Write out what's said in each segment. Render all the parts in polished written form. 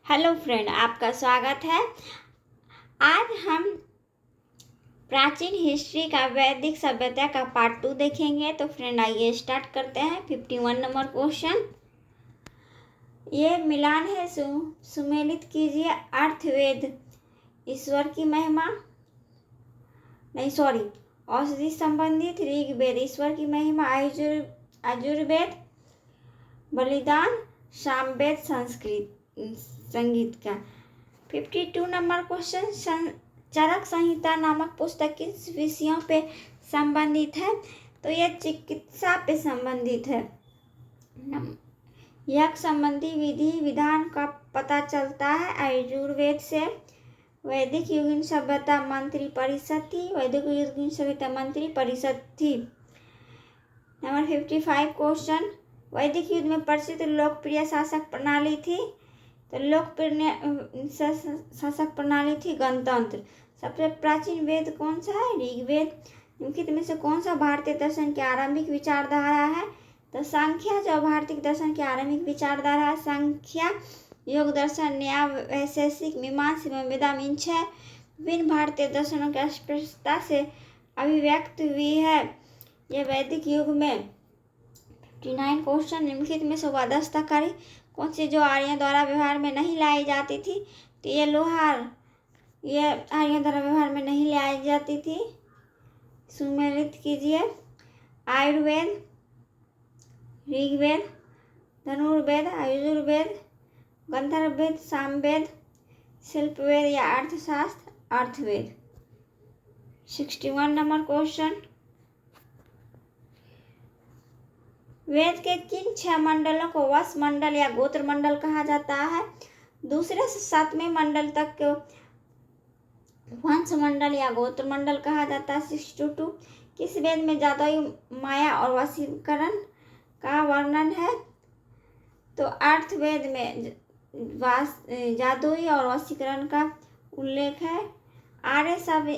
Hello friend, आपका स्वागत है। आज हम प्राचीन हिस्ट्री का वैदिक सभ्यता का पार्ट 2 देखेंगे। तो फ्रेंड आइए स्टार्ट करते हैं। 51 नंबर क्वेश्चन, ये मिलान है। सुमेलित कीजिए। अर्थवेद ईश्वर की महिमा, नहीं सॉरी, औषधि संबंधित। ऋग्वेद ईश्वर की महिमा। यजुर्वेद बलिदान। सामवेद संगीत का। 52 नंबर क्वेश्चन, चरक संहिता नामक पुस्तक किस विषयों पे संबंधित है? तो यह चिकित्सा पे संबंधित है। यज्ञ संबंधी विधि विधान का पता चलता है आयुर्वेद से। वैदिक युगीन सभ्यता मंत्री परिषद थी। वैदिक युगीन सभ्यता मंत्री परिषद थी। नंबर 55 क्वेश्चन, वैदिक युग में प्रसिद्ध लोकप्रिय शासक प्रणाली थी। तो लोकप्रिय शासक प्रणाली थी गणतंत्र। सबसे प्राचीन वेद कौन सा है? ऋग्वेद। निम्नलिखित में से कौन सा भारतीय दर्शन की आरंभिक विचारधारा है? तो सांख्य जो भारतीय दर्शन की आरंभिक विचारधारा है। सांख्य योग दर्शन न्याय वैशेषिक मीमांसा एवं वेदांत इन 6 विभिन्न भारतीय दर्शनों की स्पष्टता से अभिव्यक्त हुई है। यह वैदिक युग में। 59 क्वेश्चन, निम्नलिखित में से वादस्ताकारी कौन सी जो आर्यों द्वारा व्यवहार में नहीं लाई जाती थी? तो ये लोहार, ये आर्यों द्वारा व्यवहार में नहीं लाई जाती थी। सुमेलित कीजिए। आयुर्वेद, ऋग्वेद, धनुर्वेद, यजुर्वेद, गंधर्ववेद, सामवेद, शिल्पवेद या अर्थशास्त्र, अर्थवेद। 61 नंबर क्वेश्चन, वेद के किन 6 मंडलों को वंश मंडल या गोत्र मंडल कहा जाता है? दूसरे से 7वें मंडल तक के वंश मंडल या गोत्र मंडल कहा जाता है। 62 किस वेद में जादुई माया और वशीकरण का वर्णन है? तो अर्थवेद में जादुई और वशीकरण का उल्लेख है। आर्य शब्द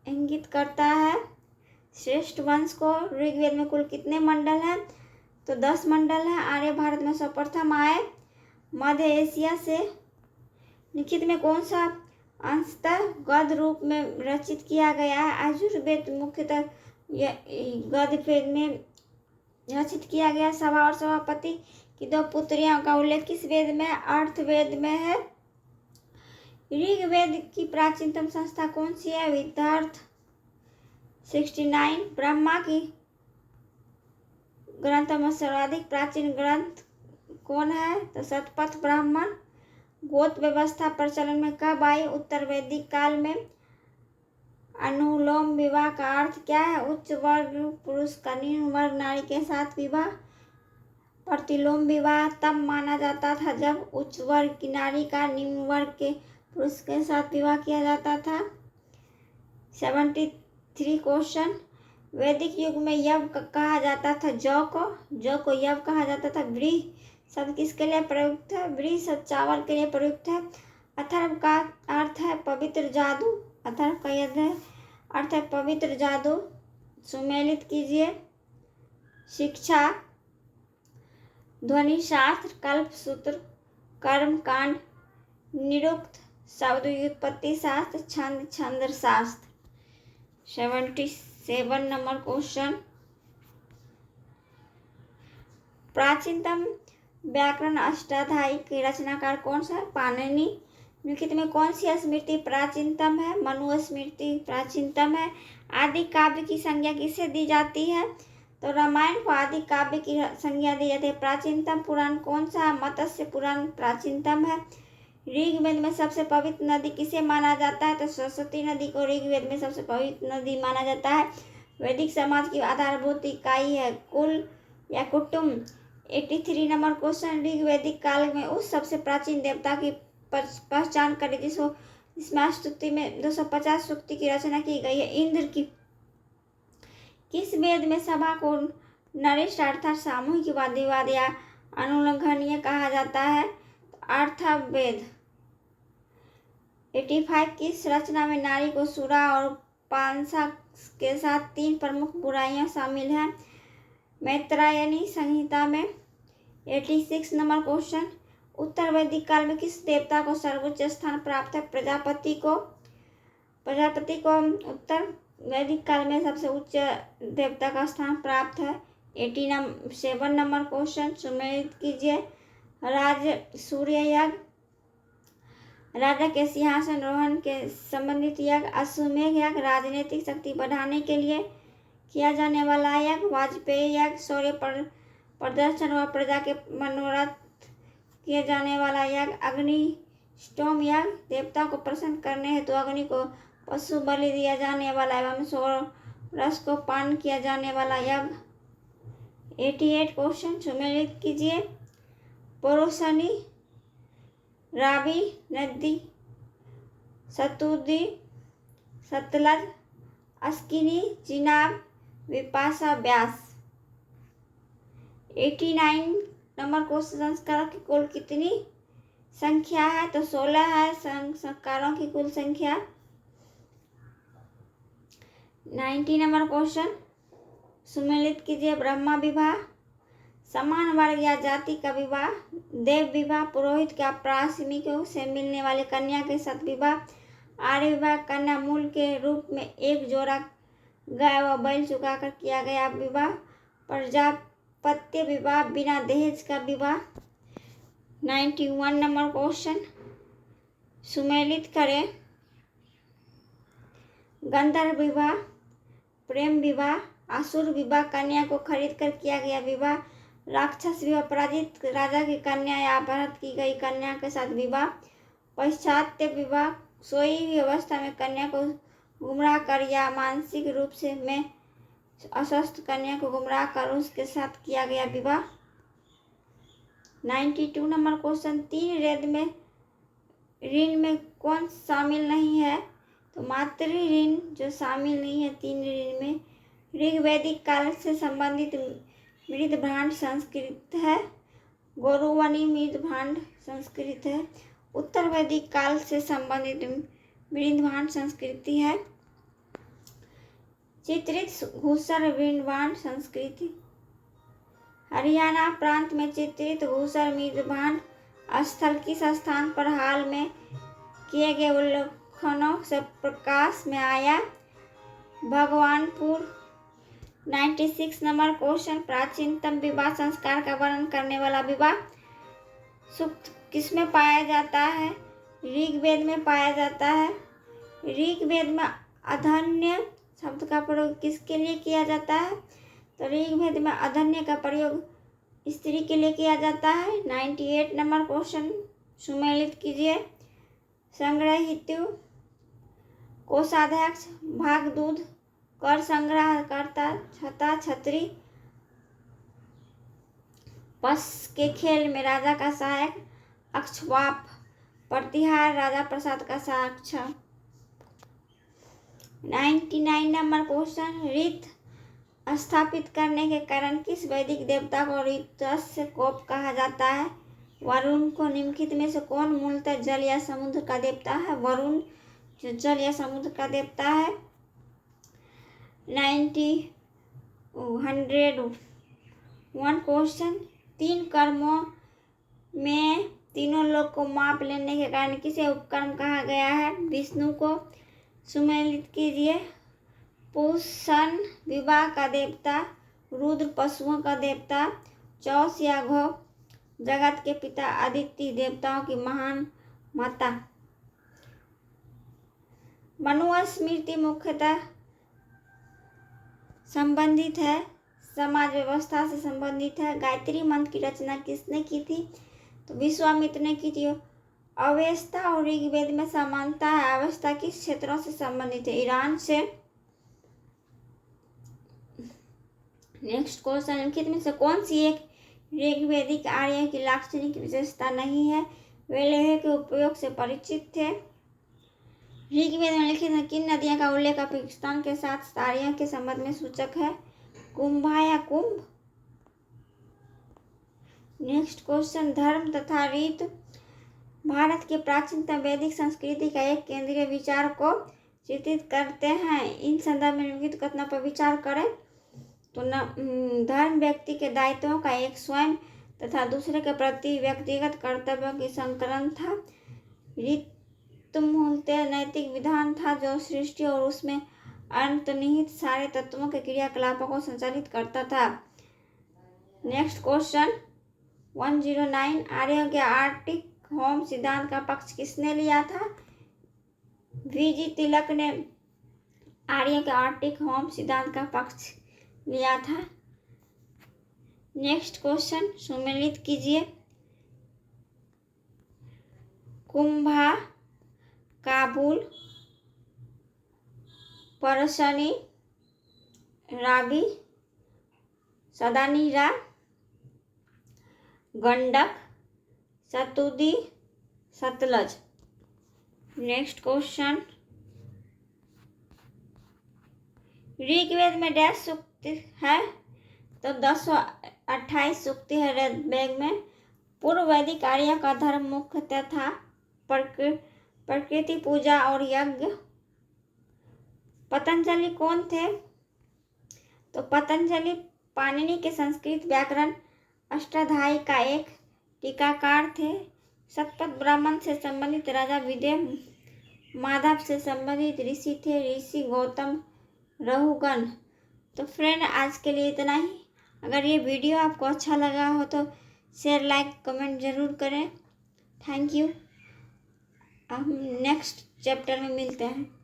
इंगित करता है श्रेष्ठ वंश को। ऋग्वेद में कुल कितने मंडल हैं? तो 10 मंडल है। आर्य भारत में सर्वप्रथम आए मध्य एशिया से। लिखित में कौन सा अंशतः गद्य रूप में रचित किया गया है? यजुर्वेद मुख्यतः गद्य वेद में रचित किया गया। सभा और सभापति की 2 पुत्रियों का उल्लेख किस वेद में? अर्थवेद में है। ऋग्वेद की प्राचीनतम संस्था कौन सी है? विदर्भ। 69 ब्रह्मा की ग्रंथों में सर्वाधिक प्राचीन ग्रंथ कौन है? तो शतपथ ब्राह्मण। गोत्र व्यवस्था प्रचलन में कब आई? उत्तर वैदिक काल में। अनुलोम विवाह का अर्थ क्या है? उच्च वर्ग पुरुष का निम्न वर्ग नारी के साथ विवाह। प्रतिलोम विवाह तब माना जाता था जब उच्च वर्ग की नारी का निम्न वर्ग के पुरुष के साथ विवाह किया जाता था। 73 क्वेश्चन, वैदिक युग में यज्ञ कहा जाता था जौ को यज्ञ कहा जाता था। व्रीहि शब्द किसके लिए प्रयुक्त है? व्रीहि शब्द चावल के लिए प्रयुक्त है। अथर्व का अर्थ है पवित्र जादू। अथर्व का अर्थ है पवित्र जादू। सुमेलित कीजिए। शिक्षा, ध्वनि शास्त्र, कल्पसूत्र, कर्म कांड, निरुक्त, शब्द व्युत्पत्ति शास्त्र, छंद शास्त्र। 77 नंबर क्वेश्चन, प्राचीनतम व्याकरण अष्टाध्यायी के रचनाकार कौन सा है? पाणिनि। निम्नलिखित में कौन सी स्मृति प्राचीनतम है? मनु स्मृति प्राचीनतम है। आदि काव्य की संज्ञा किसे दी जाती है? तो रामायण को आदि काव्य की संज्ञा दी जाती है। प्राचीनतम पुराण कौन सा है? मत्स्य पुराण प्राचीनतम है। ऋग्वेद में सबसे पवित्र नदी किसे माना जाता है? तो सरस्वती नदी को ऋग्वेद में सबसे पवित्र नदी माना जाता है। वैदिक समाज की आधारभूत इकाई है कुल या कुटुंब। 83 नंबर क्वेश्चन, ऋग्वैदिक काल में उस सबसे प्राचीन देवता की पहचान करें जिसमें स्तुति में 250 सूक्ति की रचना की गई है। इंद्र की। किस वेद में सभा को नरेश अर्थात सामूहिक वाद या अनुल्लंघनीय कहा जाता है? अर्थवेद। 85 किस रचना में नारी को सुरा और पांसा के साथ 3 प्रमुख बुराइयां शामिल हैं? मैत्रायणी संहिता में। 86 नंबर क्वेश्चन, उत्तर वैदिक काल में किस देवता को सर्वोच्च स्थान प्राप्त है? प्रजापति को उत्तर वैदिक काल में सबसे उच्च देवता का स्थान प्राप्त है। 7 नंबर क्वेश्चन सुमेलित कीजिए। सूर्य यज्ञ, राजा के सिंहासन रोहण के संबंधित यज्ञ, अश्वमेध यज्ञ, राजनीतिक शक्ति बढ़ाने के लिए किया जाने वाला यज्ञ, वाजपेयी यज्ञ, शौर्य प्रदर्शन व प्रजा के मनोरथ किए जाने वाला यज्ञ, अग्निष्टोम यज्ञ, देवता को प्रसन्न करने हेतु अग्नि को पशु बलि दिया जाने वाला एवं रस को पान किया जाने वाला यज्ञ। 88 क्वेश्चन सुमेलित कीजिए। पोरोशनी, रावी नदी, सतुदी, सतलज, अस्किनी, चिनाब, विपाशा, ब्यास। 89 नंबर क्वेश्चन संस्कारों की कुल कितनी संख्या है? तो 16 है संस्कारों की कुल संख्या। 90 नंबर क्वेश्चन सुमेलित कीजिए। ब्रह्मा विवाह, समान वर्ग या जाति का विवाह, देव विवाह, पुरोहित के प्राथमिकों से मिलने वाली कन्या के साथ विवाह, आर्य विवाह, कन्या मूल के रूप में एक जोड़ा गाय व बैल चुकाकर किया गया विवाह, प्रजापत्य विवाह, बिना दहेज का विवाह। 91 नंबर क्वेश्चन सुमेलित करें। गंधर्व विवाह, प्रेम विवाह, असुर विवाह, कन्या को खरीद कर किया गया विवाह, राक्षस विवाह, पराजित राजा की कन्या या अपहृत की गई कन्या के साथ विवाह, पाश्चात्य विवाह, सोई हुई अवस्था में कन्या को गुमराह कर या मानसिक रूप से में अस्वस्थ कन्या को गुमराह कर उसके साथ किया गया विवाह। 92 नंबर क्वेश्चन 3 ऋण में कौन शामिल नहीं है? तो मातृ ऋण जो शामिल नहीं है 3 ऋण में। ऋग्वैदिक काल से संबंधित मृद भांड संस्कृत है, गौरवनी मृद भांड संस्कृत है। उत्तर वैदिक काल से संबंधित मृद भांड संस्कृति है। चित्रित घूसर मृद भांड संस्कृति। हरियाणा प्रांत में चित्रित घूसर मृद भांड स्थल किस स्थान पर हाल में किए गए उल्लेखनों से प्रकाश में आया? भगवानपुर। 96 नंबर क्वेश्चन प्राचीनतम विवाह संस्कार का वर्णन करने वाला विवाह सूक्त किसमें पाया जाता है? ऋग्वेद में पाया जाता है। ऋग्वेद में अधन्य शब्द का प्रयोग किसके लिए किया जाता है? तो ऋग्वेद में अधन्य का प्रयोग स्त्री के लिए किया जाता है। 98 नंबर क्वेश्चन सुमेलित कीजिए। संग्रह हेतु कोषाध्यक्ष, भागदूत, कर संग्रहकर्ता, छता, छतरी। पस के खेल में राजा का सहायक, अक्षवाप, प्रतिहार, राजा प्रसाद का साक्षर। 99 नंबर क्वेश्चन ऋत स्थापित करने के कारण किस वैदिक देवता को ऋतस्य कोप कहा जाता है? वरुण को। निम्नलिखित में से कौन मूलतः जल या समुद्र का देवता है? वरुण जो जल या समुद्र का देवता है। 101 क्वेश्चन 3 कर्मों में तीनों लोग को माप लेने के कारण किसे उपकर्म कहा गया है? विष्णु को। सुमेलित कीजिए। पूषण विवाह का देवता, रुद्र पशुओं का देवता, चौस या घो जगत के पिता, आदित्य देवताओं की महान माता। मनुस्मृति मुख्यतः संबंधित है, समाज व्यवस्था से संबंधित है। गायत्री मंत्र की रचना किसने की थी? तो विश्वामित्र ने की थी। अवेस्ता और ऋग्वेद में समानता है। अवेस्ता किस क्षेत्रों से संबंधित है? ईरान से। नेक्स्ट क्वेश्चन निम्नलिखित में से कौन सी एक ऋग्वैदिक आर्यों की लाक्षणिक विशेषता नहीं है? वे लोहे के उपयोग से परिचित थे। ऋग्वेद में लिखित किन नदियों का उल्लेख पाकिस्तान के साथ आर्यों के संबंध में सूचक है? कुंभा या कुंभ। नेक्स्ट क्वेश्चन धर्म तथा रीत भारत की प्राचीनतम वैदिक संस्कृति का एक केंद्रीय विचार को चित्रित करते हैं। इन संदर्भ में निम्नलिखित कथनों पर विचार करें। तो धर्म व्यक्ति के दायित्वों का एक स्वयं तथा दूसरे के प्रति व्यक्तिगत कर्तव्य की संकलन था। रीतिमूलतः नैतिक विधान था जो सृष्टि और उसमें अंतर्निहित सारे तत्वों के क्रियाकलापों को संचालित करता था। नेक्स्ट क्वेश्चन 109, आर्यों के आर्टिक होम सिद्धांत का पक्ष किसने लिया था? वीजी तिलक ने आर्यों के आर्टिक होम सिद्धांत का पक्ष लिया था। नेक्स्ट क्वेश्चन सम्मिलित कीजिए। कुंभा, काबुल, परसनी, रावी, सदानीरा, गंडक, सतुदी, सतलज। नेक्स्ट क्वेश्चन, ऋग्वेद में डैश सूक्त है? तो 1028 सूक्ति है ऋग्वेद में। पूर्व वैदिक आर्यों का धर्म मुख्यतः था प्रकृति पूजा और यज्ञ। पतंजलि कौन थे? तो पतंजलि पाणिनि के संस्कृत व्याकरण अष्टाध्यायी का एक टीकाकार थे। शतपथ ब्राह्मण से संबंधित राजा विदेह माधव से संबंधित ऋषि थे, ऋषि गौतम रहुगण। तो फ्रेंड, आज के लिए इतना ही। अगर ये वीडियो आपको अच्छा लगा हो तो शेयर, लाइक, कमेंट ज़रूर करें। Thank you. हम नेक्स्ट चैप्टर में मिलते हैं।